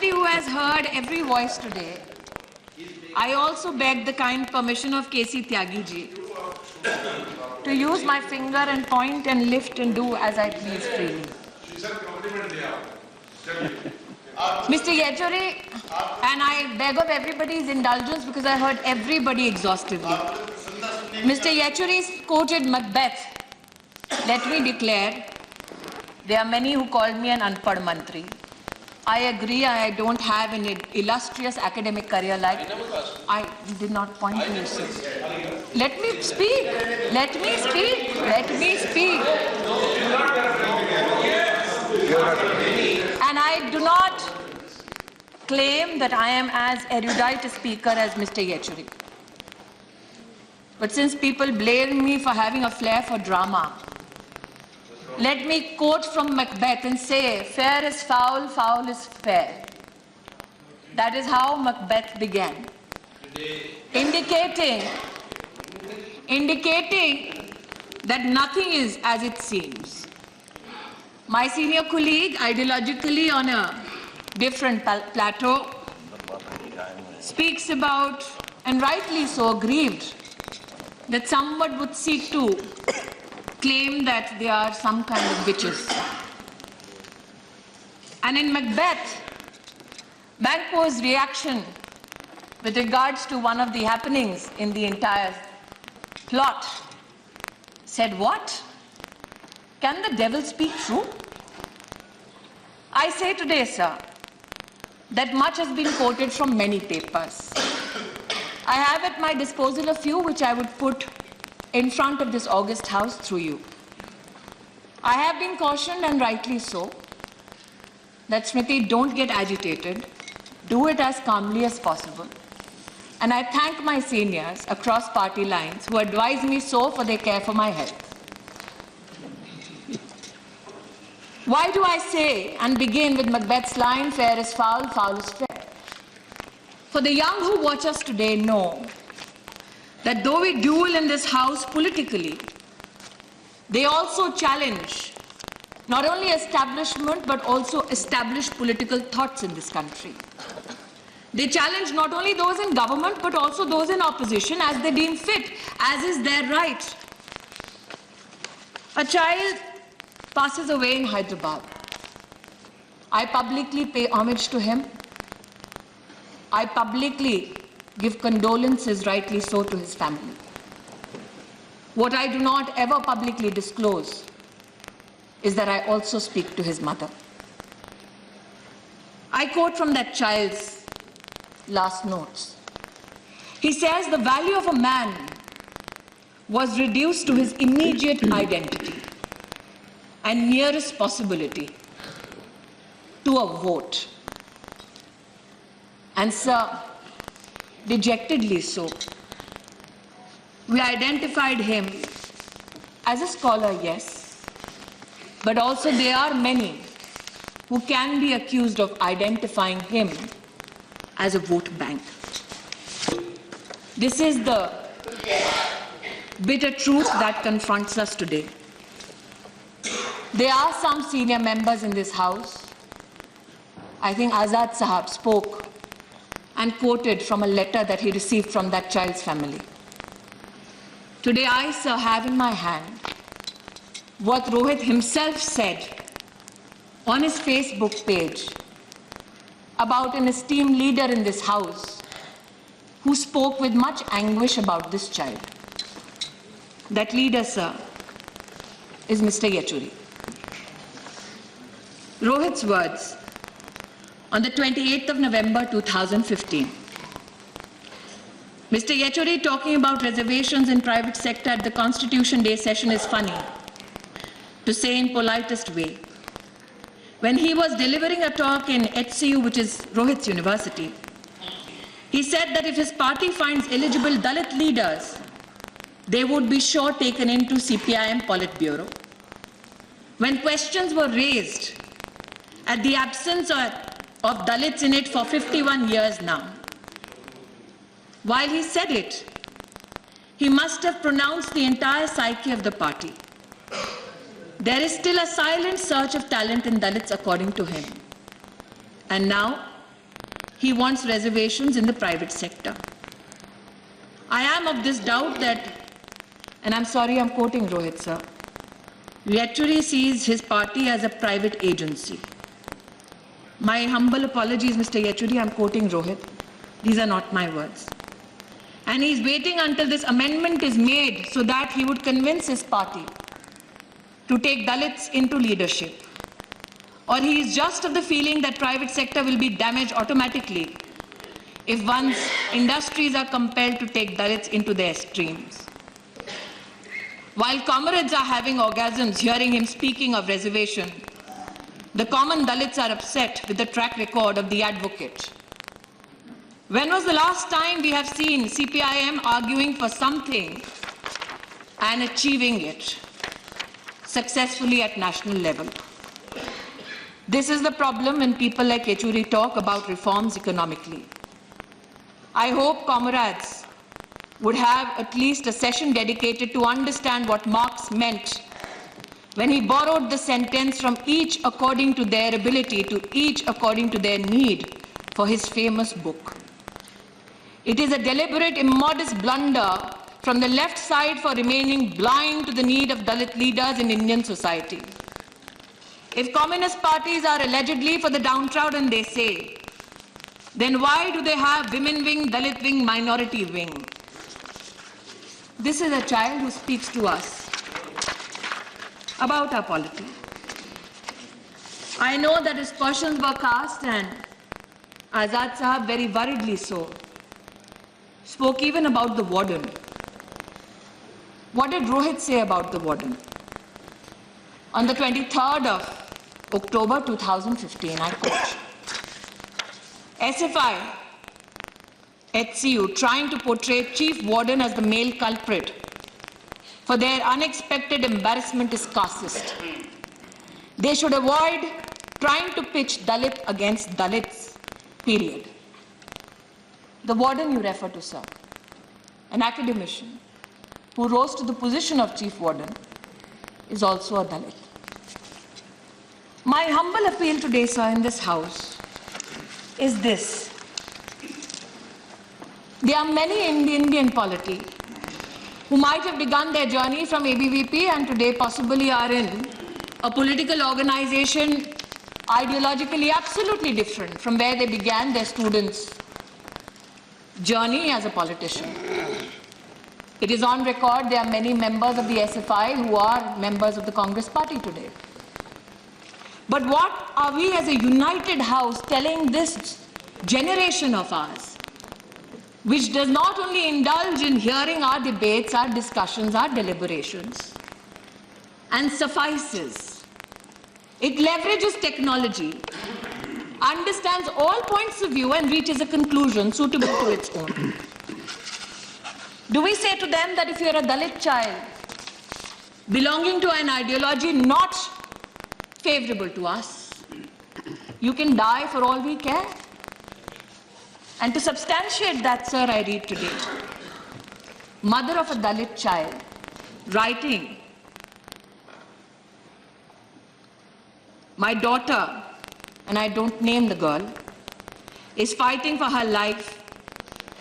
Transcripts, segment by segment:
somebody who has heard every voice today, I also beg the kind permission of K.C. Tyagi ji to use my finger and point and lift and do as I please freely. Mr. Yechury, and I beg of everybody's indulgence because I heard everybody exhaustively. Mr. Yechury quoted Macbeth. Let me declare, there are many who called me an unpad mantri. I agree, I don't have an illustrious academic career like I did not point to you, sir. Let me speak. Let me speak. Let me speak. And I do not claim that I am as erudite a speaker as Mr. Yechury. But since people blame me for having a flair for drama, let me quote from Macbeth and say, fair is foul, foul is fair. That is how Macbeth began. Indicating that nothing is as it seems. My senior colleague, ideologically on a different plateau, speaks about, and rightly so, aggrieved, that someone would seek to claim that they are some kind of witches. And in Macbeth, Banquo's reaction with regards to one of the happenings in the entire plot said, what? Can the devil speak true? I say today, sir, that much has been quoted from many papers. I have at my disposal a few which I would put in front of this august house through you. I have been cautioned, and rightly so, that Smriti, don't get agitated. Do it as calmly as possible. And I thank my seniors across party lines who advise me so for their care for my health. Why do I say and begin with Macbeth's line, fair is foul, foul is fair? For the young who watch us today know that though we duel in this house politically, they also challenge not only establishment but also established political thoughts in this country. They challenge not only those in government but also those in opposition as they deem fit, as is their right. A child passes away in Hyderabad. I publicly pay homage to him. I publicly give condolences, rightly so, to his family. What I do not ever publicly disclose is that I also speak to his mother. I quote from that child's last notes. He says, the value of a man was reduced to his immediate identity and nearest possibility to a vote. And sir, dejectedly so, we identified him as a scholar, yes, but also there are many who can be accused of identifying him as a vote bank. This is the bitter truth that confronts us today. There are some senior members in this house. I think Azad Sahab spoke and quoted from a letter that he received from that child's family. Today I, sir, have in my hand what Rohit himself said on his Facebook page about an esteemed leader in this house who spoke with much anguish about this child. That leader, sir, is Mr. Yechury. Rohit's words on the 28th of November 2015. Mr. Yechury talking about reservations in private sector at the Constitution Day session is funny, to say in politest way. When he was delivering a talk in HCU, which is Rohit's university, he said that if his party finds eligible Dalit leaders, they would be sure taken into CPIM Politburo. When questions were raised at the absence of Dalits in it for 51 years now, while he said it, he must have pronounced the entire psyche of the party. There is still a silent search of talent in Dalits, according to him. And now, he wants reservations in the private sector. I am of this doubt that, and I'm sorry I'm quoting Rohit sir, Yechuri sees his party as a private agency. My humble apologies, Mr. Yechuri, I'm quoting Rohit. These are not my words. And he's waiting until this amendment is made so that he would convince his party to take Dalits into leadership. Or he is just of the feeling that private sector will be damaged automatically if one's industries are compelled to take Dalits into their streams. While comrades are having orgasms hearing him speaking of reservation, the common Dalits are upset with the track record of the advocate. When was the last time we have seen CPIM arguing for something and achieving it successfully at national level? This is the problem when people like Yechuri talk about reforms economically. I hope comrades would have at least a session dedicated to understand what Marx meant when he borrowed the sentence from each according to their ability to each according to their need for his famous book. It is a deliberate, immodest blunder from the left side for remaining blind to the need of Dalit leaders in Indian society. If communist parties are allegedly for the downtrodden, they say, then why do they have women wing, Dalit wing, minority wing? This is a child who speaks to us about our polity. I know that his questions were cast, and Azad Sahab, very worriedly so, spoke even about the warden. What did Rohit say about the warden? On the 23rd of October 2015, I quote, SFI, HCU, trying to portray Chief Warden as the male culprit for their unexpected embarrassment is classist. They should avoid trying to pitch Dalit against Dalits, period. The warden you refer to, sir, an academician who rose to the position of Chief Warden, is also a Dalit. My humble appeal today, sir, in this House is this. There are many in the Indian polity who might have begun their journey from ABVP and today possibly are in a political organization ideologically absolutely different from where they began their students' journey as a politician. It is on record there are many members of the SFI who are members of the Congress party today. But what are we as a united house telling this generation of ours, which does not only indulge in hearing our debates, our discussions, our deliberations, and suffices? It leverages technology, understands all points of view, and reaches a conclusion suitable to its own. Do we say to them that if you're a Dalit child belonging to an ideology not favorable to us, you can die for all we care? And to substantiate that, sir, I read today, mother of a Dalit child writing, my daughter, and I don't name the girl, is fighting for her life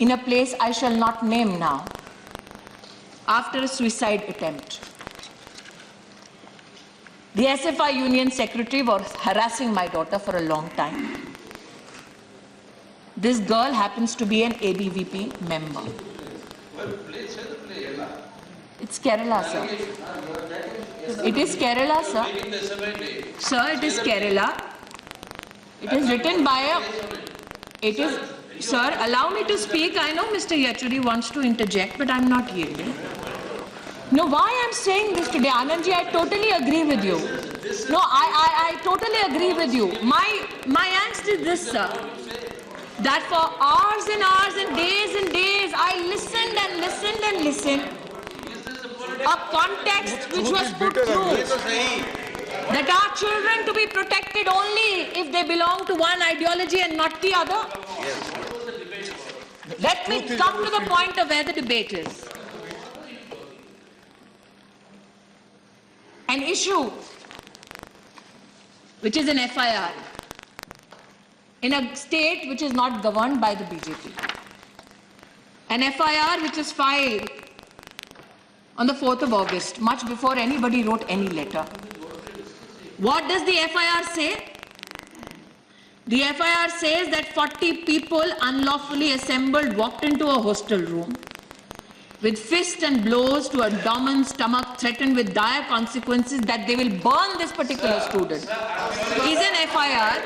in a place I shall not name now, after a suicide attempt. The SFI Union Secretary was harassing my daughter for a long time. This girl happens to be an ABVP member. It's Kerala, sir. It is Kerala, sir. Sir, it is Kerala. It is written by a... It is... Sir, allow me to speak. I know Mr. Yechuri wants to interject, but I'm not yielding. No, why I'm saying this today, Anandji, I totally agree with you. No, I totally agree with you. My angst is this, sir, that for hours and hours and days, I listened and listened and listened. A context which was put through that our children to be protected only if they belong to one ideology and not the other. Let me come to the point of where the debate is. An issue which is an FIR in a state which is not governed by the BJP. An FIR which is filed on the 4th of August, much before anybody wrote any letter. What does the FIR say? The FIR says that 40 people unlawfully assembled walked into a hostel room with fists and blows to abdomen, stomach, threatened with dire consequences that they will burn this particular student. Is an FIR.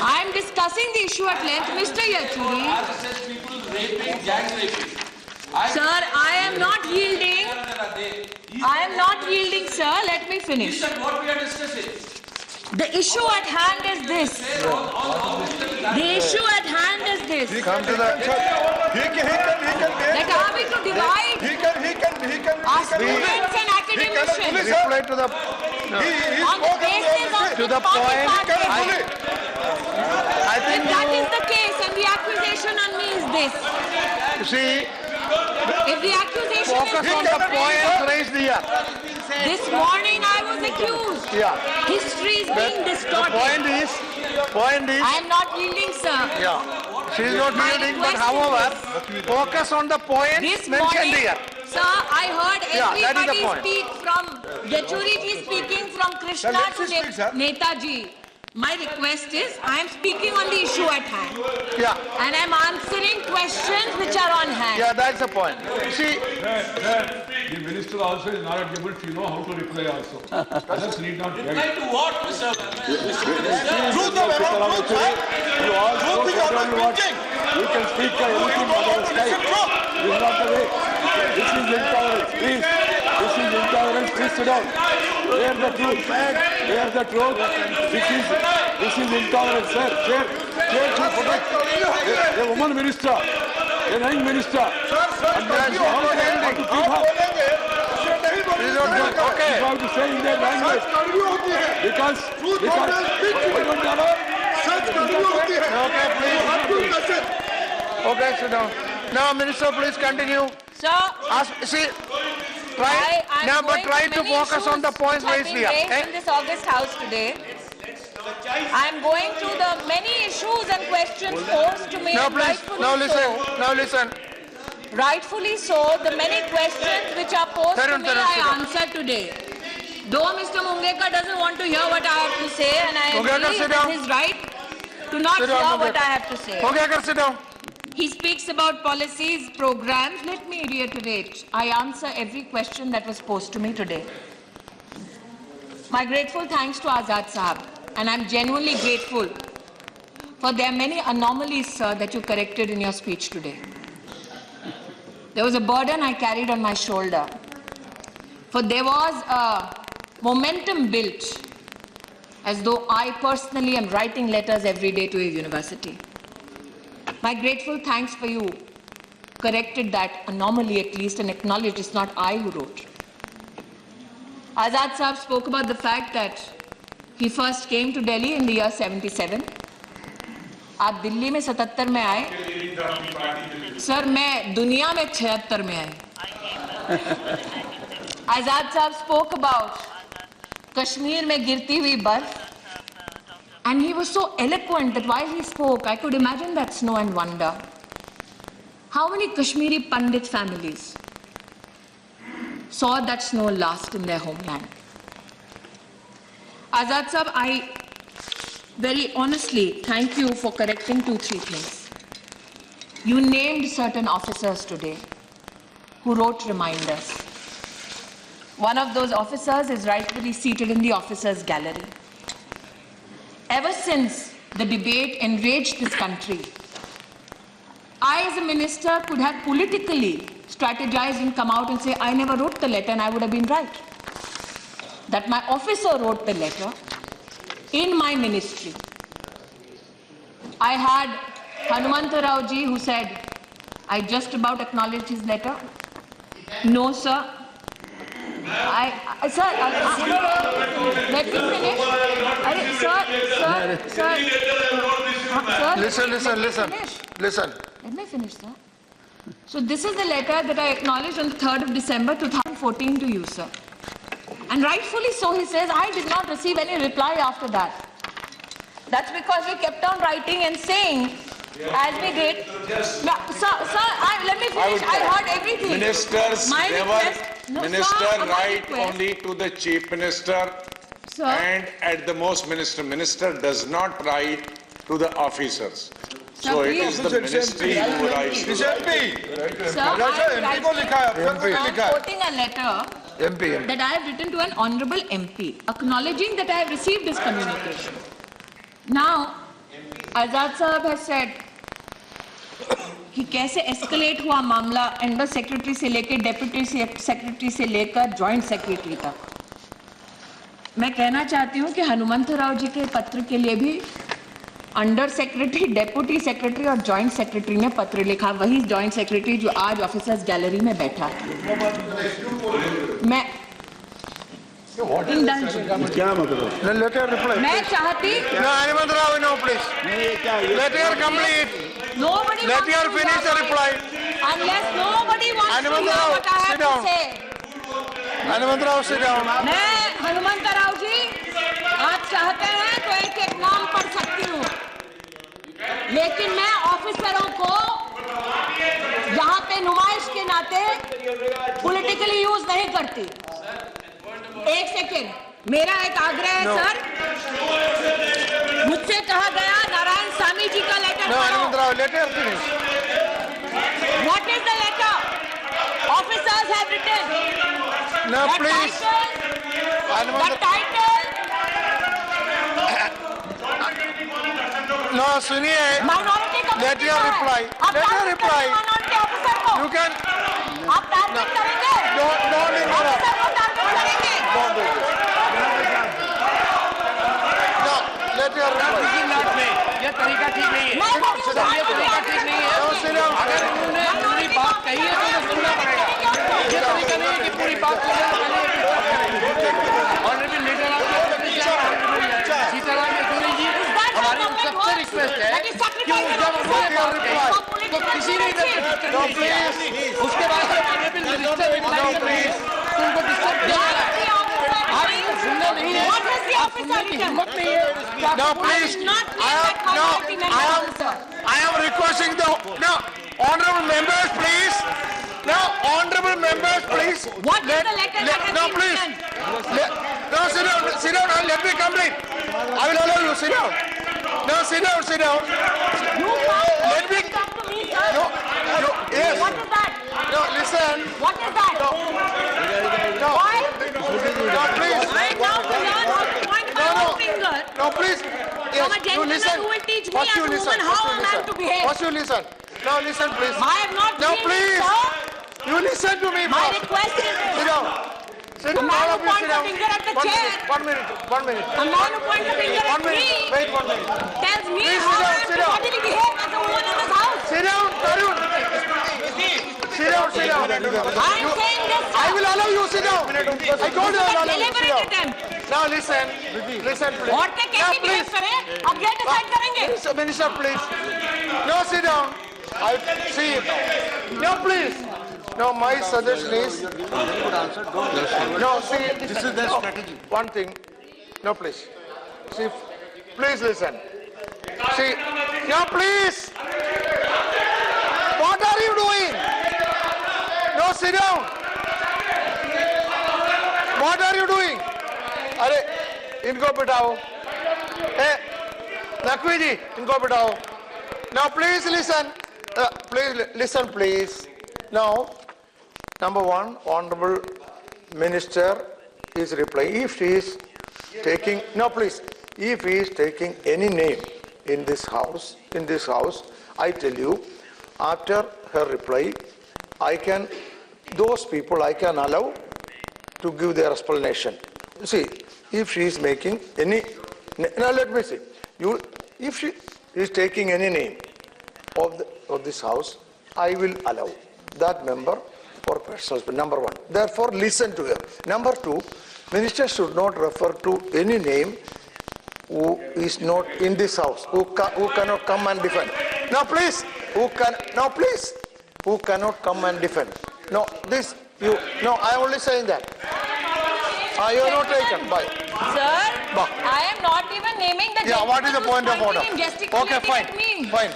I am discussing the issue at length, Mr. Yachuri. Sir, I am not yielding. I am not yielding, sir. Let me finish. What we are discussing. The issue at hand is this. The issue at hand is this. Come to the. That are we to divide our students and academicians Reply to the. on the basis of To the point. I If think that is the case and the accusation on me is this. you see. If the accusation Focus is on the points raised here. this morning I was accused. Yeah. History is being The distorted. point is. I am not yielding, sir. Yeah. She is not My yielding, but request however, focus on the points This mentioned morning, here. sir, I heard Yeah, that is the everybody point. speak from Yachuri ji speaking from Krishna let to me speak, sir. Netaji. My request is, I am speaking on the issue at hand. Yeah. And I am answering questions which are on hand. Yeah, that's the point. See, The minister also is not able to know how to reply also. Others need not Reply get. to what, Mr. Truth of truth, sir. You also Truth is always control what preaching. you can speak anything about the sky. This is not the way. This is intolerance. Please. This is intolerance. Please sit down. Hear the truth. Hear the truth. This is intolerance, sir. Chair to protect a woman minister, a young minister. And then you have to keep her. okay. You have to say in their language. Because I don't allow. Okay, please. Okay, sit down. Now, Minister, please continue. Sir, See, try now, but try to focus on the points raised here. in this August House today. I am going through the many issues and questions posed to me. Now, and please. rightfully Now, listen. so. Now, listen. Rightfully so, the many questions which are posed to Tarun, me, Tarun, I sit down. answer today. Though Mr. Mungekar doesn't want to hear what I have to say, and I Mungekar, agree sit with down. his right to not Sit down, hear what Mungekar. I have to say. Okay, sit down. He speaks about policies, programs. Let me reiterate. I answer every question that was posed to me today. My grateful thanks to Azad Sahab, and I'm genuinely grateful for there are many anomalies, sir, that you corrected in your speech today. There was a burden I carried on my shoulder, for there was a momentum built as though I personally am writing letters every day to a university. My grateful thanks for you corrected that anomaly at least and acknowledged it's not I who wrote. Azad Sahab spoke about the fact that he first came to Delhi in the year 77. आप दिल्ली में 77 में आए, sir मैं दुनिया में 76 में आई. Azad Sahab spoke about Kashmir में गिरती हुई बर्फ. And he was so eloquent that while he spoke, I could imagine that snow and wonder. How many Kashmiri Pandit families saw that snow last in their homeland? Azad Sahab, I very honestly thank you for correcting 2-3 things. You named certain officers today who wrote reminders. One of those officers is rightfully seated in the officers' gallery. Ever since the debate enraged this country, I as a minister could have politically strategized and come out and say, I never wrote the letter and I would have been right. That my officer wrote the letter in my ministry. I had Hanumanta Rao ji who said, I just about acknowledged his letter. No, sir. Sir, let me finish. Listen. Let me finish, sir. So this is the letter that I acknowledged on the 3rd of December 2014 to you, sir. And rightfully so, he says, I did not receive any reply after that. That's because we kept on writing and saying, as we did. No, let me finish. I heard everything. Ministers My never, request- no, sir, minister my write request- only to the chief minister Sir. and at the most minister. Minister does not write to the officers. Sir, So it please. is the ministry who writes. to He's the- MP. Sir, I am MP को लिखा है, अफसर को नहीं I'm लिखा है। quoting a letter MP. that I have written to an honorable MP, acknowledging that I have received this communication. Now, Azad Sahab has said कि कैसे एस्केलेट हुआ मामला अंडर सेक्रेटरी से लेकर डेप्यूटी सेक्रेटरी से लेकर जॉइंट सेक्रेटरी तक। मैं कहना चाहती हूं कि हनुमंतराव जी के पत्र के लिए भी अंडर सेक्रेटरी, डेप्यूटी सेक्रेटरी और जॉइंट सेक्रेटरी ने पत्र लिखा, वही जॉइंट सेक्रेटरी जो आज ऑफिसर्स गैलरी में बैठा है। मैं indulge। क्या मतलब? Let her reply. मैं चाहती No, Hemant Rao, no, please. Let her complete. nobody Let wants her to finish the elaborate. reply. Unless nobody wants to Hemant hear Rao, what I sit have to down. say. Hemant Rao, sit down. मैं हनुमंतराव जी, आप चाहते हैं तो एक एक नाम पढ़ सकती हूँ, लेकिन मैं ऑफिसरों को यहाँ पे नुमाइश के नाते पॉलिटिकली यूज नहीं करती। एक सेकेंड, मेरा एक आग्रह है सर, मुझसे कहा गया नारायण स्वामी जी का लेटर No, Hemant पढ़ो। Rao, let her finish. What is the letter? Officers have written. No, The please. title, the title, No, सुनिए. minority committee Let her का है। reply. आप Let her target reply. करेंगे minority officer को। You can. आप target करेंगे, Don't interrupt. Officer को target करेंगे। Don't do it. No, let her reply. ये तरीका ठीक नहीं है। मैं बोली हूँ, ये तरीका ठीक नहीं है। No, sit down. अगर उन्होंने पूरी बात कही है तो उन्हें सुनना पड़ेगा। ये तरीका नहीं है कि पूरी बात करने से पहले honourable leader of Sitaram Yechury ji, हमारी उन सबसे रिक्वेस्ट है कि जब उन्होंने बात कही तो किसी भी तरह से डिस्टर्ब नहीं किया। उसके बाद जब ऑनरेबल मिनिस्टर रिप्लाई कर रहे हैं तो उनको डिस्टर्ब किया जा रहा है। आपको सुनना नहीं है, आप सुनने की हिम्मत नहीं है। तो No, आपको please. Not I name am, that minority no, member, I am requesting the, no, honorable members, please. No, honorable members, please. What is the letter that has No, been please. written? No, sit down, and let me complete. I will allow you, sit down. No, sit down. You Let me, can't talk to me, sir. no, yes. What is that? No, listen. What is that? No, Why? no, please. I now learn how to point my No, own finger. No, please. Yes, From a you gentleman listen. who will teach me First as you a listen. woman how First you a man listen. to behave. First you listen. Now listen, please. I am not No, doing please. it, sir. You listen to me My first. request is Sit this. down. Sit down. man All who of you points sit the down. finger at the chair. 1 minute. 1 minute. A man who points the finger at 1 minute. me Wait 1 minute. tells me Please how sit I down, have sit to down. bodily behave as a woman in this house. Sit down, Tarun. Sit down. I am saying this, sir. I will allow you sit down. I told you I will allow you sit Deliberate down. attempt. Now listen. Listen, please. औरतें Now, कैसी behave please. करें, अब ये decide करेंगे। Minister, please. No, sit down. I see it. No, please. No, my suggestion is. No, see. This is their strategy. One thing. No, please. See, please listen. See. No, please. What are you doing? No, sit down. What are you doing? अरे इनको बिठाओ। नकवी जी इनको बिठाओ। Now please listen. Please listen, please. Now, number one, honorable minister is replying. If she is taking, no, please. If he is taking any name in this house, I tell you, after her reply, those people I can allow to give their explanation. See, if she is making any, now let me see. If she is taking any name of this house, I will allow that member for personal, number one. Therefore, listen to her. Number two, minister should not refer to any name who is not in this house, who cannot come and defend. Now, please, who cannot come and defend. No, I am only saying that. You are not taken. Bye. Sir, Bah. I am not even naming the Yeah, what is the gentleman point of who's order? pointing and gesticulating Okay, fine, at me. fine.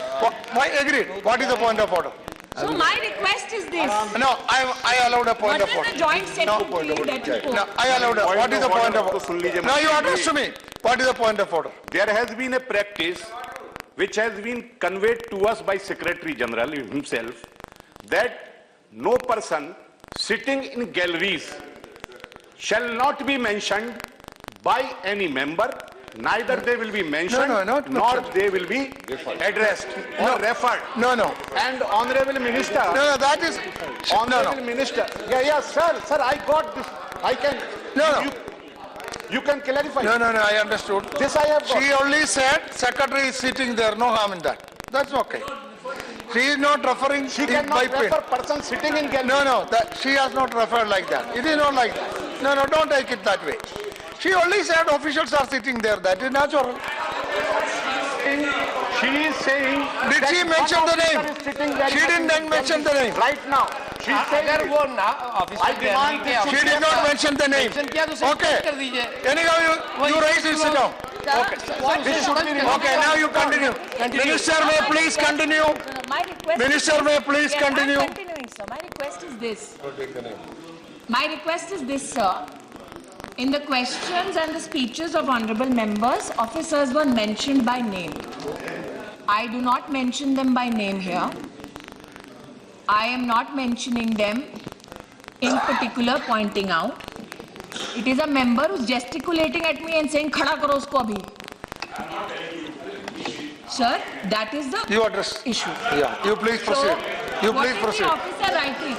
Fine, agreed. What is the point of order? So my request is this. No, I allowed a point What of is order. the joint secretary that you No, put? I allowed a, what is the point of तो order? सुन लीजिए। Now you address to me. What is the point of order? There has been a practice which has been conveyed to us by Secretary General himself that no person sitting in galleries shall not be mentioned by any member, neither they will be mentioned, No, not nor mentioned. they will be addressed or referred. No. And Honorable Minister, No, that is, Honorable Minister, sir, I got this. I can. No. You can clarify. No, I understood. This I have got. She only said secretary is sitting there, no harm in that. That's okay. She is not referring She in cannot by pen. refer person sitting in gallery. No, that she has not referred like that. It is not like that. No, don't take it that way. She only said officials are sitting there. That is natural. She is saying. Did that she one mention the officer name? is sitting very She much didn't in then mention the name. Right now. She is saying. अगर it. वो ना officer I demand this She did not mention the name. Mention किया तो उसे Okay. कर दीजिए Anyhow, you raise it, sit down. This should be Okay, now you continue. Minister may please continue. No, my request. Minister may please Yeah, continue. I'm continuing, sir. My request is this. My request is this, sir. In the questions and the speeches of honorable members, officers were mentioned by name. I do not mention them by name here. I am not mentioning them in particular, pointing out. It is a member who's gesticulating at me and saying, "Khada karo usko abhi." Sir, that is the You address. issue. Yeah, you please proceed. You what please is proceed. the officer writing?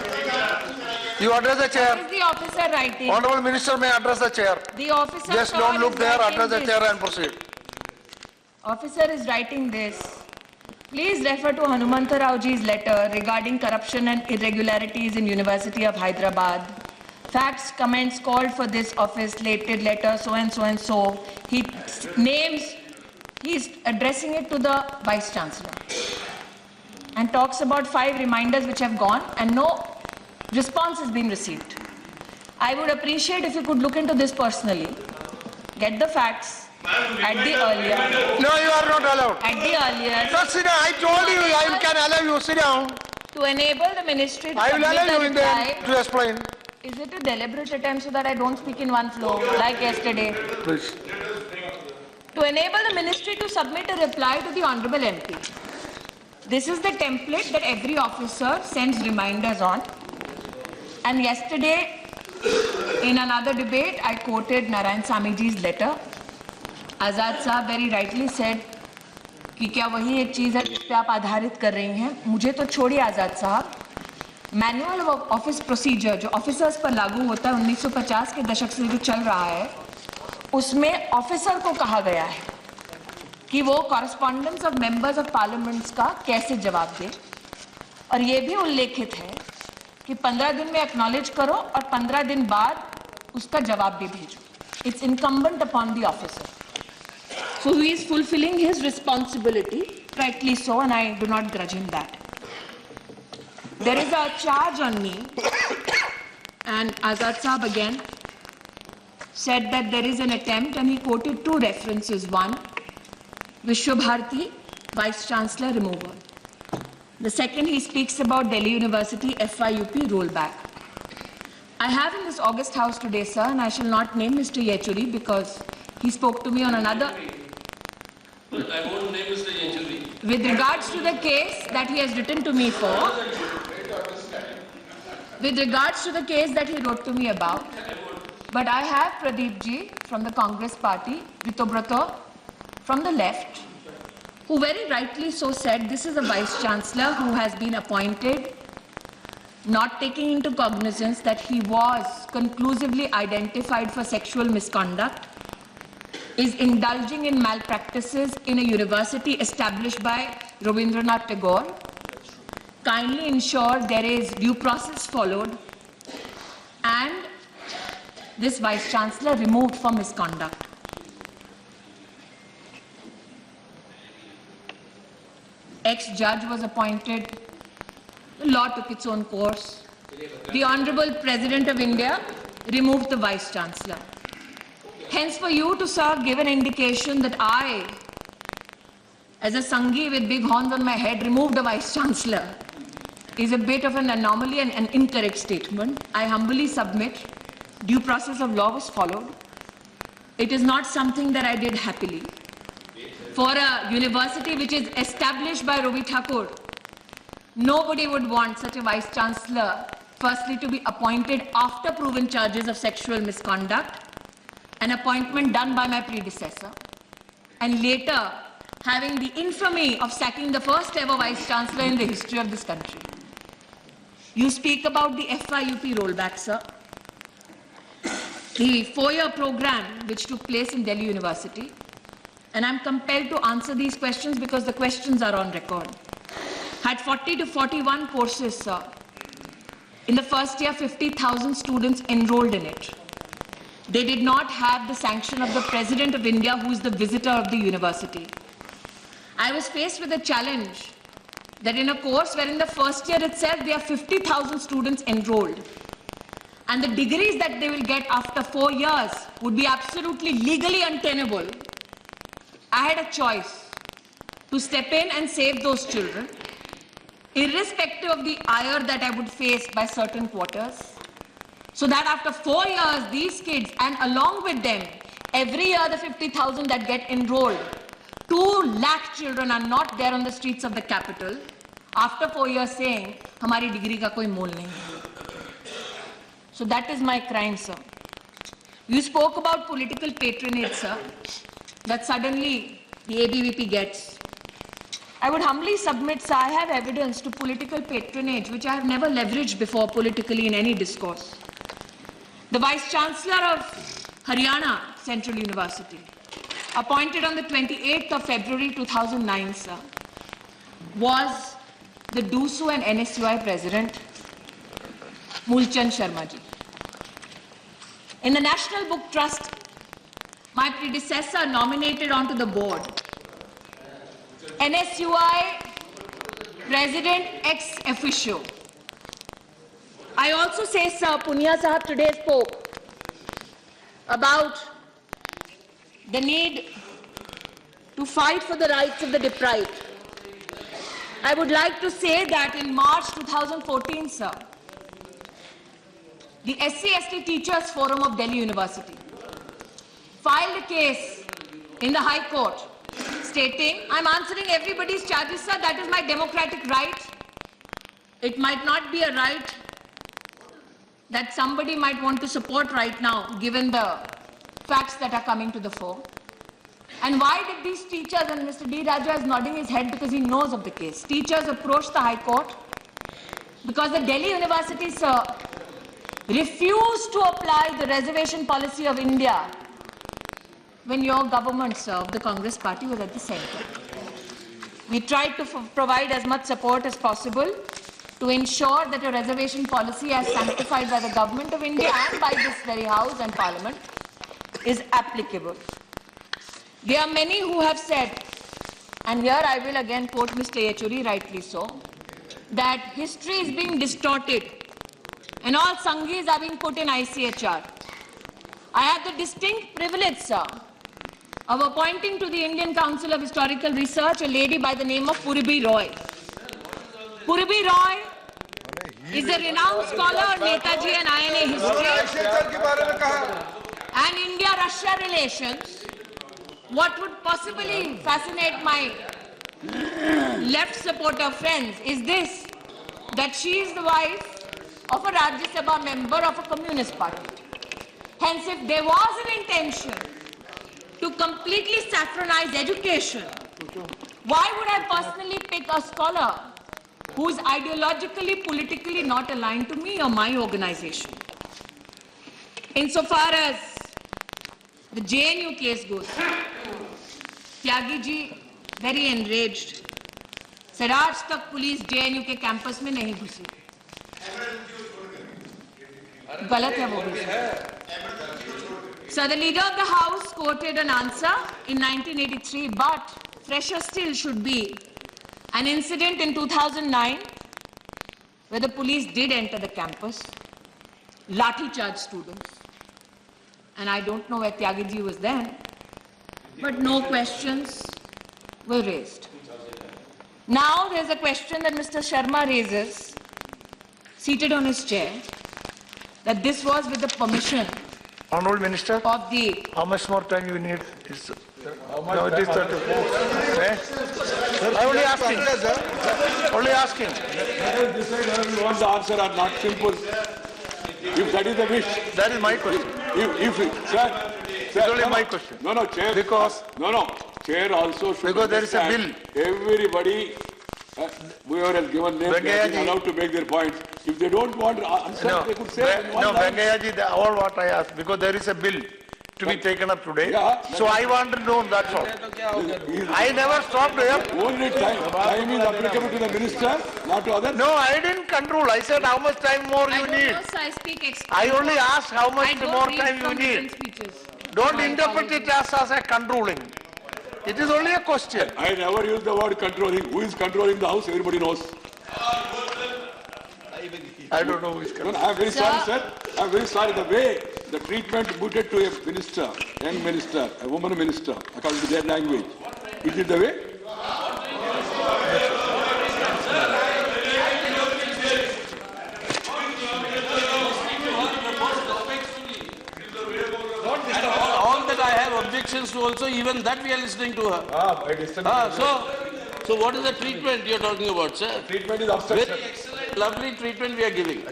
You address the What chair. is the officer writing? Honorable Minister may address the chair. The officer. Just sir, don't look is there, writing address the this. chair and proceed. Officer is writing this. Please refer to Hanumanta Raoji's letter regarding corruption and irregularities in University of Hyderabad. Facts, comments called for this office, dated letter, so and so and so. He names, he's addressing it to the Vice Chancellor and talks about 5 reminders which have gone and no response has been received. I would appreciate if you could look into this personally, get the facts at the earliest. No, you are not allowed. At the earliest, No, sit down. I told you I can allow you. Sit down. to enable the ministry to I will submit allow a you in the reply. end to explain. Is it a deliberate attempt so that I don't speak in one flow like yesterday? Please. To enable the ministry to submit a reply to the Honorable MP. This is the template that every officer sends reminders on. And yesterday, in another debate, I quoted Narayan Samiji's letter. Azad Sahab very rightly said कि क्या वही एक चीज़ है जिस पे आप आधारित कर रही हैं. मुझे तो छोड़िए आज़ाद साहब. मैनुअल ऑफ ऑफिस प्रोसीजर जो ऑफिसर्स पर लागू होता है 1950 के दशक से जो चल रहा है, उसमें ऑफिसर को कहा गया है कि वो correspondence of members of parliaments का कैसे जवाब दे. और ये भी उल्लेखित है कि 15 दिन में एक्नॉलेज करो और 15 दिन बाद उसका जवाब भी भेजो. It's incumbent upon the officer. So he is fulfilling his responsibility, rightly so, and I do not grudge him that. There is a charge on me, and Azad Saab again said that there is an attempt, and he quoted 2 references. One, Vishwabharati, Vice Chancellor removal. The second, he speaks about Delhi University FIUP rollback. I have in this August House today, sir, and I shall not name Mr. Yechuri because he spoke to me on another. I won't name Mr. Yechuri. With regards to the case that he has written to me for, with regards to the case that he wrote to me about, but I have Pradeep ji from the Congress party, Ritobrato from the left, who very rightly so said this is a Vice Chancellor who has been appointed, not taking into cognizance that he was conclusively identified for sexual misconduct, is indulging in malpractices in a university established by Rabindranath Tagore. Kindly ensure there is due process followed and this Vice Chancellor removed for misconduct. Ex-judge was appointed. The law took its own course. The Honorable President of India removed the Vice Chancellor. Hence, for you to, sir, give an indication that I, as a Sanghi with big horns on my head, removed a Vice-Chancellor is a bit of an anomaly and an incorrect statement. I humbly submit due process of law was followed. It is not something that I did happily. For a university which is established by Rovi Thakur, nobody would want such a Vice-Chancellor, firstly, to be appointed after proven charges of sexual misconduct, an appointment done by my predecessor, and later having the infamy of sacking the first ever Vice-Chancellor in the history of this country. You speak about the FIUP rollback, sir. The 4-year program which took place in Delhi University, and I'm compelled to answer these questions because the questions are on record, had 40 to 41 courses, sir. In the first year, 50,000 students enrolled in it. They did not have the sanction of the President of India, who is the visitor of the university. I was faced with a challenge that in a course where in the first year itself there are 50,000 students enrolled, and the degrees that they will get after 4 years would be absolutely legally untenable, I had a choice to step in and save those children, irrespective of the ire that I would face by certain quarters, so that after 4 years, these kids, and along with them, every year the 50,000 that get enrolled, 2 lakh children are not there on the streets of the capital, after 4 years saying, "Hamari degree ka koi mol nahi hai." So that is my crime, sir. You spoke about political patronage, sir, that suddenly the ABVP gets. I would humbly submit, sir, I have evidence to political patronage which I have never leveraged before politically in any discourse. The Vice-Chancellor of Haryana Central University, appointed on the 28th of February 2009, sir, was the DUSU and NSUI President, Mulchand Sharma ji. In the National Book Trust, my predecessor nominated onto the board NSUI President ex officio. I also say, sir, Punia Sahab today spoke about the need to fight for the rights of the deprived. I would like to say that in March 2014, sir, the SC/ST Teachers Forum of Delhi University filed a case in the High Court stating, I'm answering everybody's charges, sir, that is my democratic right. It might not be a right that somebody might want to support right now, given the facts that are coming to the fore. And why did these teachers, and Mr. D. Raja is nodding his head because he knows of the case, teachers approached the High Court because the Delhi University, sir, refused to apply the reservation policy of India when your government, sir, of the Congress party was at the center. We tried to provide as much support as possible to ensure that a reservation policy as sanctified by the government of India and by this very House and Parliament is applicable. There are many who have said, and here I will again quote Mr. Yechuri, rightly so, that history is being distorted and all Sanghis are being put in ICHR. I have the distinct privilege, sir, of appointing to the Indian Council of Historical Research a lady by the name of Purbi Roy. Purbi Roy is a renowned scholar on Netaji and INA history and India-Russia relations. What would possibly fascinate my left supporter friends is this, that she is the wife of a Rajya Sabha member of a communist party. Hence, if there was an intention to completely saffronize education, why would I personally pick a scholar who is ideologically, politically not aligned to me or my organization? Insofar as the JNU case goes, Tyagi ji, very enraged, said, "Aaj tak police JNU ke campus mein nahi ghusi." Galat hai wo bhi. So the leader of the House quoted an answer in 1983, but fresher still should be an incident in 2009 where the police did enter the campus, lathi charged students, and I don't know where Tyagiji was then, but no questions were raised. Now there's a question that Mr. Sharma raises, seated on his chair, that this was with the permission Honorable Minister, of the... how much more time you need? No, it is 30. Eh? I only asking. Only asking. Decide whether you want the answer or not. Simple. If that is the wish. That is my question. Sir, It's only my question. No, chair. Because- Chair also should. Because there is a understand Everybody, whoever has given name, they are Venkaiah ji- allowed to make their points. If they don't want answer, No, they could say. in one line. Venkaiah ji, all what I asked, because there is a bill to be taken up today. Yeah. So I want to know, that's all. I never stopped here. Only time is applicable to the minister, not to others. No, I didn't control. I said how much time more I you don't need. know, sir, I speak extra. I only asked how I much don't more read time you from different need. speeches. Don't My interpret apologies. it as a controlling. It is only a question. I never use the word controlling. Who is controlling the house? Everybody knows. I don't know who is No, controlling. I am very Sir. sorry, sir. I am very sorry. The way the treatment mooted to a minister, young minister, a woman minister, according to their language. Is it the way? All that I have objections to also, even that we are listening to her. So what is the treatment you are talking about, sir? Treatment is obstruction. Very excellent, lovely treatment we are giving.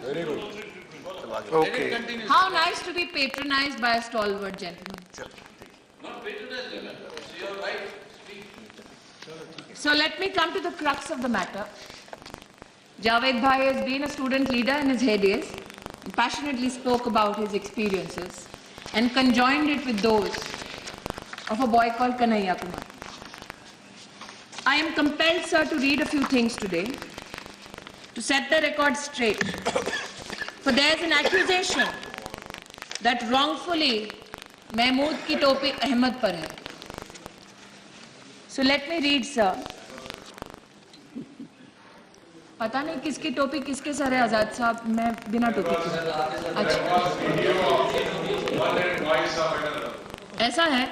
Very good. Okay. How nice to be patronized by a stalwart gentleman. So let me come to the crux of the matter. Javed Bhai has been a student leader in his heydays, and passionately spoke about his experiences and conjoined it with those of a boy called Kanhaiya Kumar. I am compelled, sir, to read a few things today to set the record straight. For there is an accusation that wrongfully Mahmood ki topi Ahmed par hai. So let me read, sir. पता नहीं किसकी टोपी किसके sir है आजाद साहब, मैं बिना टोपी के। अच्छा, ऐसा है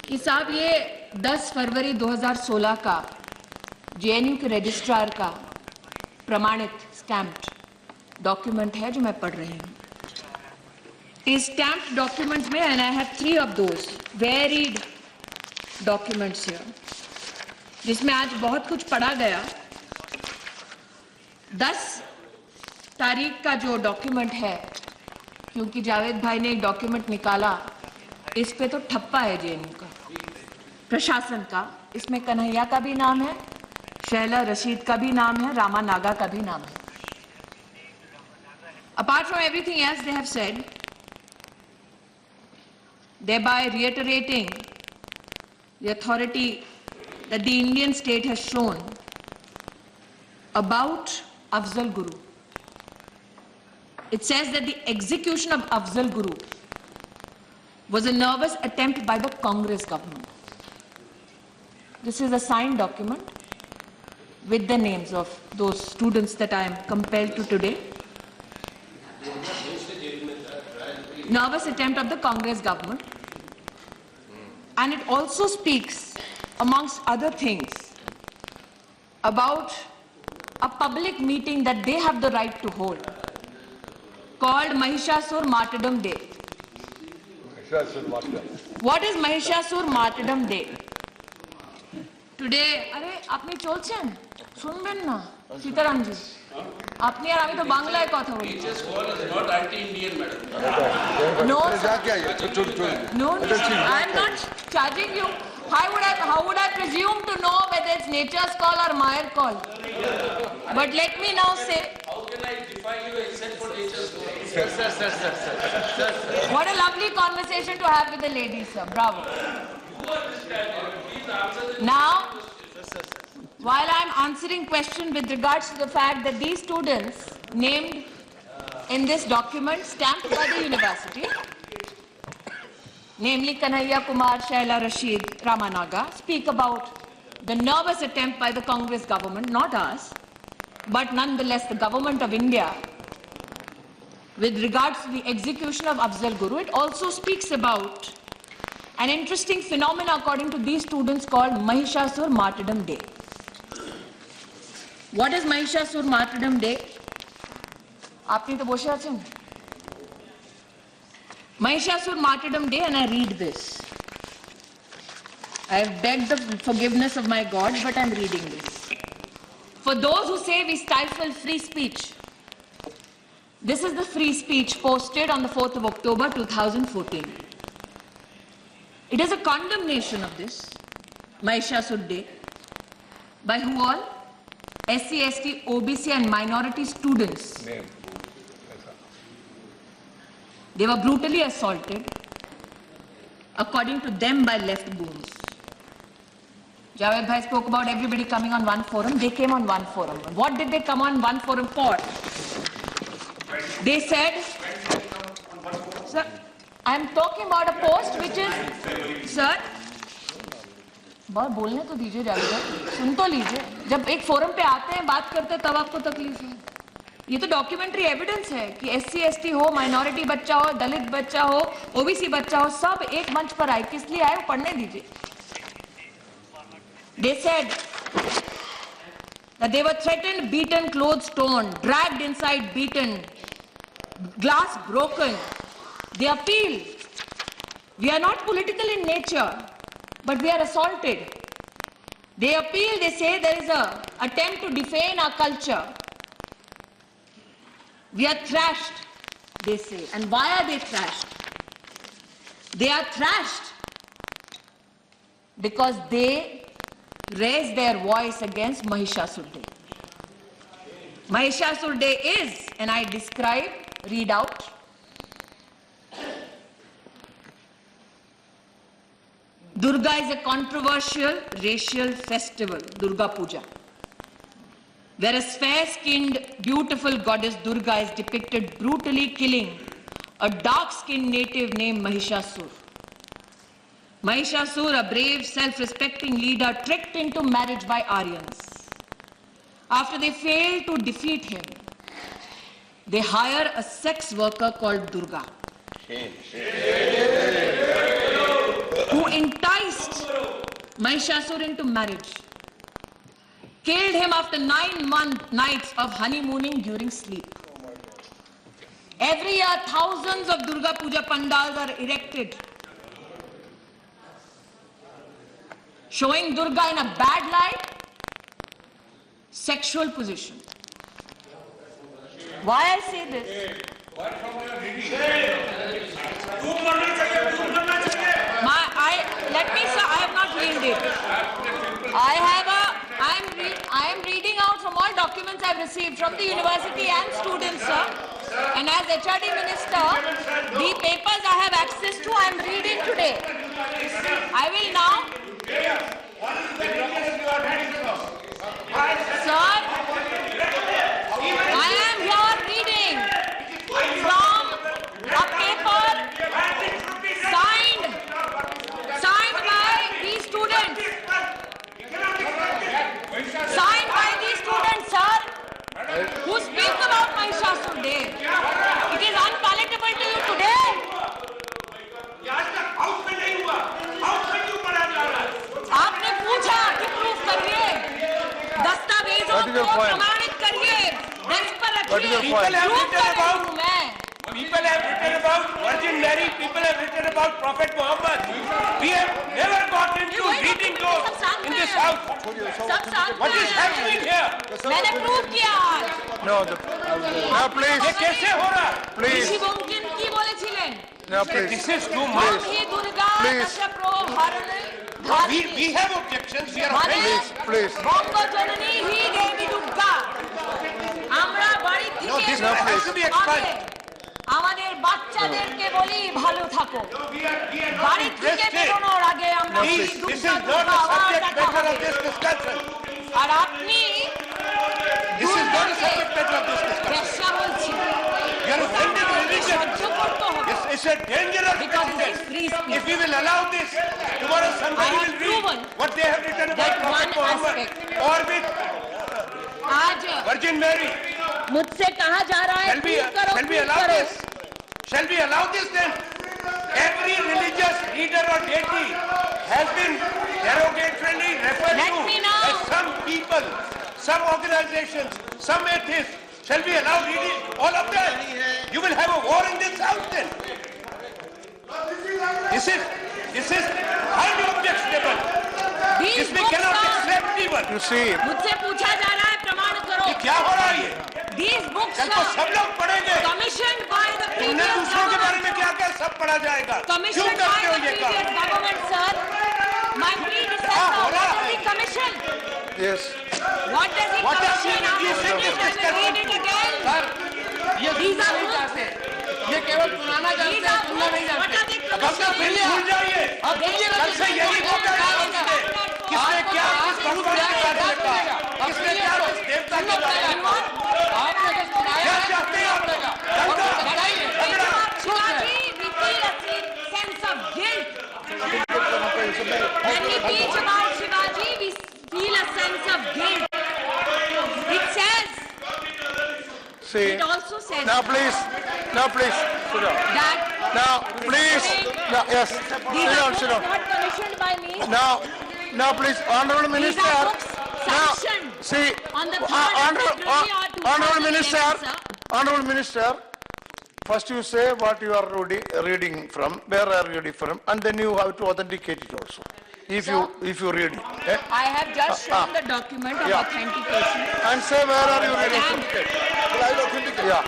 कि साहब ये 10 फरवरी 2016 का जेएनयू के रजिस्ट्रार का प्रमाणित स्टैम्प्ड डॉक्यूमेंट है जो मैं पढ़ रही हूँ। इस स्टैम्प्ड डॉक्यूमेंट में, and I have 3 of those varied documents here, जिसमें आज बहुत कुछ पढ़ा गया। 10 तारीख का जो डॉक्यूमेंट है, क्योंकि जावेद भाई ने एक डॉक्यूमेंट निकाला, इस पे तो ठप्पा है जेएनयू का, प्रशासन का। इसमें कन्हैया का भी नाम है, शैला रशीद का भी नाम है, रामा नागा का भी नाम है। Apart from everything else they have said, thereby reiterating the authority that the Indian state has shown about Afzal Guru. It says that the execution of Afzal Guru was a nervous attempt by the Congress government. This is a signed document with the names of those students that I am compelled to today. Nervous attempt of the Congress government. And it also speaks, amongst other things, about a public meeting that they have the right to hold, called Mahishasur Martyrdom Day. What is Mahishasur Martyrdom Day? Today, अरे आपने चलছেন শুনবেন না সীতারাম জি, আপনি আর আমি তো বাংলায় কথা বলি। Teachers call is not anti-Indian, madam. No, sir. No, I am not charging you. How would I presume to know whether it's nature's call or my call? But let me now say. How can I defy you except for nature's call? What a lovely conversation to have with the ladies, sir. Bravo. Now, while I am answering question with regards to the fact that these students named in this document stamped by the university, namely Kanhaiya Kumar, Shaila Rashid, Ramanaga, speak about the nervous attempt by the Congress government, not us, but nonetheless the government of India, with regards to the execution of Afzal Guru, it also speaks about an interesting phenomenon according to these students called Mahishasur Martyrdom Day. What is Mahishasur Martyrdom Day? আপনি তো বসে আছেন। Mahishasur Martyrdom Day, and I read this. I have begged the forgiveness of my God, but I'm reading this. For those who say we stifle free speech, this is the free speech posted on the 4th of October 2014. It is a condemnation of this, Mahishasur Day, by who all? SC, ST, OBC and minority students. They were brutally assaulted, according to them, by left goons. Javed Bhai spoke about everybody coming on one forum. They came on one forum. What did they come on one forum for? They said, sir, I am talking about a post which is, sir, बहुत बोलने तो दीजिए जावेद भाई, सुन तो लीजिए। जब एक forum पे आते हैं, बात करते हैं, तब आपको तकलीफ है। ये तो डॉक्यूमेंट्री एविडेंस है कि SC, ST हो, माइनॉरिटी बच्चा हो, दलित बच्चा हो, OBC बच्चा हो, सब एक मंच पर आए। किस लिए आए वो पढ़ने दीजिए। They said that they were threatened, beaten, clothes torn, dragged inside, beaten, glass broken. They appeal. We are not political in nature, but we are assaulted. They appeal, they say there is an attempt to defame our culture. We are thrashed, they say. And why are they thrashed? They are thrashed because they raised their voice against Mahishasur Day. Mahishasur Day is, and I describe, read out, Durga is a controversial racial festival, Durga Puja, where a fair-skinned, beautiful goddess Durga is depicted brutally killing a dark-skinned native named Mahishasur. Mahishasur, a brave, self-respecting leader, tricked into marriage by Aryans. After they failed to defeat him, they hire a sex worker called Durga, who enticed Mahishasur into marriage, killed him after 9 nights of honeymooning during sleep. Every year, thousands of Durga Puja pandals are erected, showing Durga in a bad light, sexual position. Why I say this? Let me say, I have not read it. I am reading out from all documents I have received from the university and students, sir. And as HRD minister, the papers I have access to, I am reading today. I will now. Sir, I am here reading from a paper signed by these students. Signed by these students, sir, who speak about Mahishasur Day. It is unpalatable to you today. आपने पूछा कि proof करिए, दस्तावेजों को प्रमाणित करिए, desk पर रखिए, प्रूफ कर रही हूं मैं। People have written about Virgin Mary, people have written about Prophet Muhammad. We have never got into reading those in this house. What is happening here? मैंने प्रूफ किया आज। No, please. ये कैसे हो रहा? Please. ऋषि मुमकिन की बोलेছিলেন? No, please. This is too much. ही दुर्गा कश्यप्रो हरण We have objections. We are Please. বঙ্গ জননী হি দেবী দুর্গা। আমরা বাড়ি No, this থেকে has to be explained. আমাদের বাচ্চাদেরকে বলি ভালো থাকো। বাড়ি থেকে বেরোনোর আগে আমরা This is not the subject matter of this discussion. আর আপনি This is not the subject matter of this discussion. ব্যবসা বলছি। You are offending religion. সহ্য করতে হবে। It's a dangerous Because it is precedent. free speech. If we will allow this, tomorrow somebody I have will read proven what they have written about that Prophet one Muhammad aspect. or with आज Virgin Mary. मुझसे कहा जा रहा है Shall we, prove करो, shall we prove allow करो। this? Shall we allow this then? Every religious leader or deity has been derogatorily referred Let to me know. as some people, some organizations, some atheists. Shall we allow really all of that? You will have a war in this house then. This is highly objectionable. These This we books cannot are- accept even. You see, मुझसे पूछा जा रहा है प्रमाण करो। ये क्या हो रहा है ये? These books कल तो are सब लोग पढ़ेंगे। commissioned by the तुमने previous दूसरों के बारे government. में क्या क्या सब पढ़ा जाएगा? क्यों Commissioned करते by हो the ये काम? previous government, sir. My predecessor, हाँ, what बोला does है। he commission? yes, What does he What does commission? he I commission? will read it again. Sir, ये These सुनना are नहीं books. चाहते। ये केवल सुनाना These जानते हैं, are सुनना नहीं books. What जानते। are they अब आपका commissioning? बिल भूल जाइए। अब बोलिएगा कल से यही होगा इस हाउस में। किसने क्या किस भगवान के बारे में कहा? किसने क्या किस देवता के बारे में कहा? आपने तो सुनाया क्या चाहते हैं आप लोग? झगड़ा। Shivaji, we feel a sense of guilt. When we teach about Shivaji, we feel a sense of guilt. It says, see, it also says now please, sit down. that Now, please, now, yes, these are books sit down. not commissioned by me. Now, please, Honorable Minister. These are books Now, sanctioned see, on the 3rd of February or 2011, Honorable Minister, first you say what you are reading from, where are you reading from, and then you have to authenticate it also. If you read it. Eh? I have just shown the document of Yeah. authentication. And say where are you reading from. Yeah,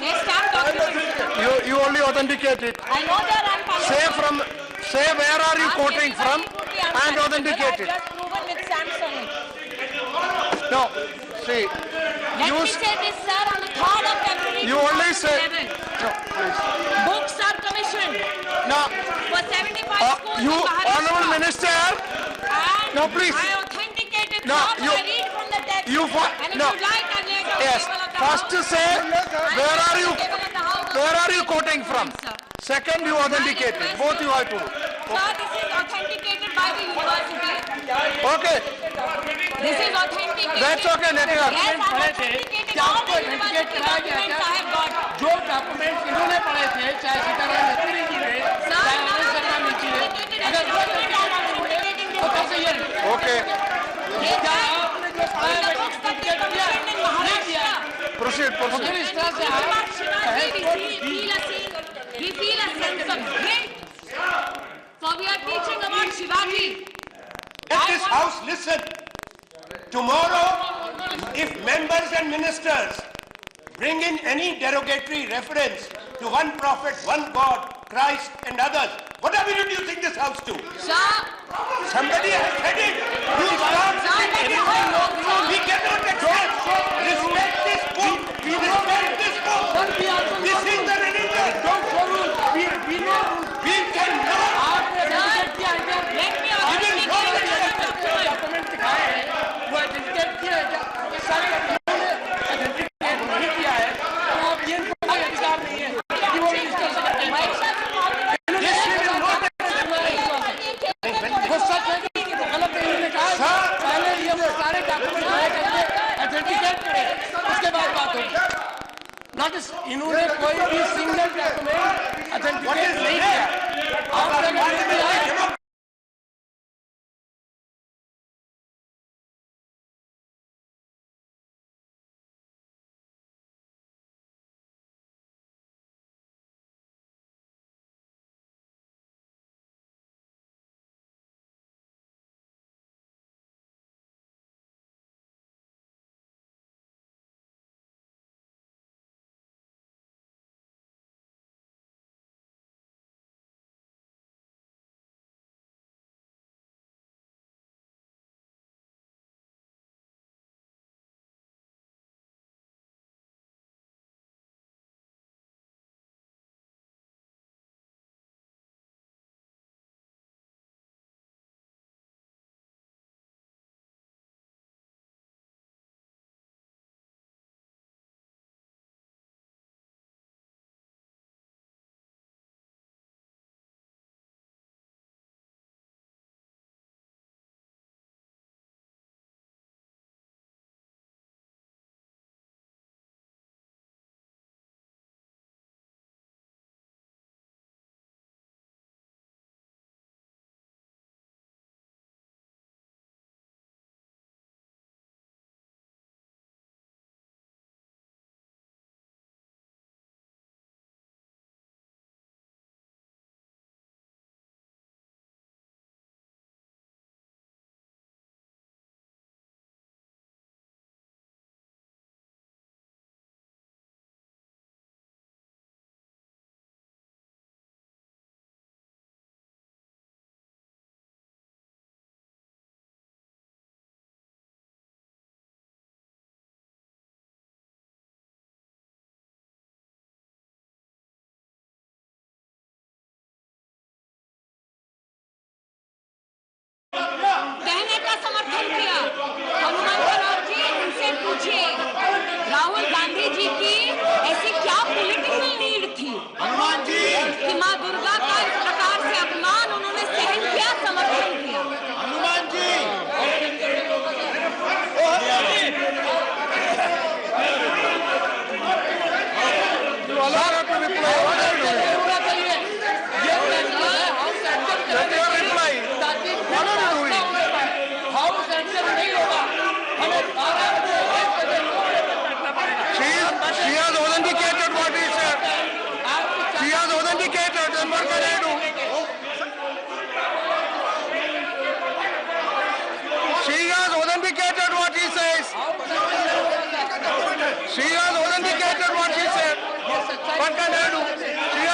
They stamp document. you only authenticate it. I know there are policies. Say where are you quoting from and authenticate I it. just proven with stamps on it. No, see, Let you me say this, sir, on the 3rd of February you only say, 2011, no, please. books are commissioned Now, for 75 schools you, in Maharashtra. Honorable Minister, And No, please. I authenticated No, not you- I read from the text. you And if no. you like, I later on Yes, table of the first house. say where are you, Table of the house. where are you quoting from. Sir. Second, you authenticate it. Both you have to do. Sir, this is authenticated by the university. Okay, This is authenticated. that's okay, let it Yes, happen. I'm authenticating all the university documents I have got. जो documents इन्होंने पढ़े थे, चाहे सीताराम येचुरी जी ने, Sir, चाहे none Anand of Sharma them ji are ने, authenticated अगर as वो document, I'm authenticating this तो document. कैसे ये Okay, Yes, क्या sir. आपने जो पढ़ा है, In the books that they commissioned in Maharashtra. proceed. फिर इस तरह से When we आप speak about Shivaji, we feel a sense of guilt. So we are teaching about Shivaji. Let this house listen. Tomorrow, if members and ministers bring in any derogatory reference to one prophet, one God, Christ and others, what are we reducing this house to? Sir, Somebody has said it. You start Sir, let saying the house go, sir. we cannot accept. Respect this book. Respect this book. This is the religion. Don't show rules. We know rules. We cannot. let me authenticate the document. Document दिखाए हैं, वो identified किया है क्या? ये सारे document identified नहीं किया है, तो अब ये इनको कोई अधिकार नहीं है कि वो मिनिस्टर से करते हैं। This we will not accept. वो सच है कि वो गलत है, इन्होंने कहा है, पहले ये वो सारे डॉक्यूमेंट आए करके आइडेंटिफाइड करें, उसके बाद बात होगी। नोटिस इन्होंने कोई भी सिंगल डॉक्यूमेंट आइडेंटिफाइड नहीं किया। आप लोग कहने का समर्थन किया। हनुमंतराव जी, उनसे पूछिए राहुल गांधी जी की ऐसी क्या पॉलिटिकल नीड थी हनुमान जी कि माँ दुर्गा का इस प्रकार से अपमान उन्होंने सहन किया, समर्थन किया। Hanuman ji She has authenticated what he said. She has authenticated, then what can I do? She has authenticated what he says. She has authenticated what he said. What can I do? She